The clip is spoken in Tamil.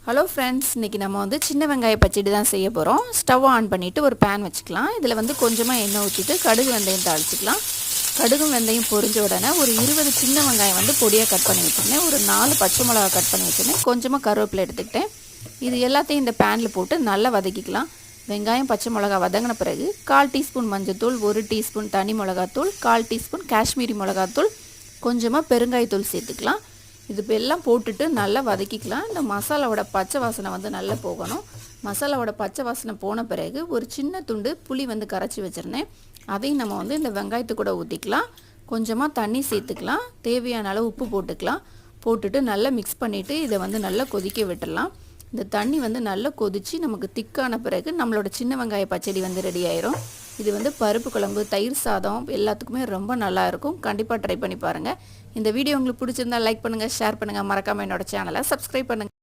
ஹலோ ஃப்ரெண்ட்ஸ், இன்றைக்கி நம்ம வந்து சின்ன வெங்காய பச்சடி தான் செய்ய போகிறோம். ஸ்டவ் ஆன் பண்ணிவிட்டு ஒரு பேன் வச்சுக்கலாம். இதில் வந்து கொஞ்சமாக எண்ணெய் ஊற்றிட்டு கடுகு வெந்தயம் தாளிச்சிக்கலாம். கடுகும் வெந்தயம் பொரிஞ்ச உடனே ஒரு 20 சின்ன வெங்காயம் வந்து பொடியாக கட் பண்ணி வச்சுருந்தேன். ஒரு 4 பச்சை மிளகா கட் பண்ணி வச்சுருந்தேன். கொஞ்சமாக கருவேப்பிலை எடுத்துக்கிட்டேன். இது எல்லாத்தையும் இந்த பேனில் போட்டு நல்லா வதக்கிக்கலாம். வெங்காயம் பச்சை மிளகா வதங்கின பிறகு 1/4 டீஸ்பூன் மஞ்சள்தூள், 1 டீஸ்பூன் தனி மிளகாத்தூள், 1/4 டீஸ்பூன் காஷ்மீரி மிளகாத்தூள், கொஞ்சமாக பெருங்காயத்தூள் சேர்த்துக்கலாம். இது இப்போ எல்லாம் போட்டுட்டு நல்லா வதக்கிக்கலாம். இந்த மசாலாவோட பச்சை வாசனை வந்து நல்லா போகணும். மசாலாவோட பச்சை வாசனை போன பிறகு ஒரு சின்ன துண்டு புளி வந்து கரைச்சி வச்சுருந்தேன். அதையும் நம்ம வந்து இந்த வெங்காயத்து கூட ஊற்றிக்கலாம். கொஞ்சமாக தண்ணி சேர்த்துக்கலாம். தேவையான அளவு உப்பு போட்டுக்கலாம். போட்டுட்டு நல்லா மிக்ஸ் பண்ணிவிட்டு இதை வந்து நல்லா கொதிக்க விட்டுடலாம். இந்த தண்ணி வந்து நல்லா கொதித்து நமக்கு திக்கான பிறகு நம்மளோட சின்ன வெங்காய பச்சடி வந்து ரெடி ஆயிரும். இது வந்து பருப்பு குழம்பு, தயிர் சாதம் எல்லாத்துக்குமே ரொம்ப நல்லாயிருக்கும். கண்டிப்பாக ட்ரை பண்ணி பாருங்கள். இந்த வீடியோ உங்களுக்கு பிடிச்சிருந்தா லைக் பண்ணுங்கள், ஷேர் பண்ணுங்கள். மறக்காமல் என்னோட சேனலை சப்ஸ்கிரைப் பண்ணுங்கள்.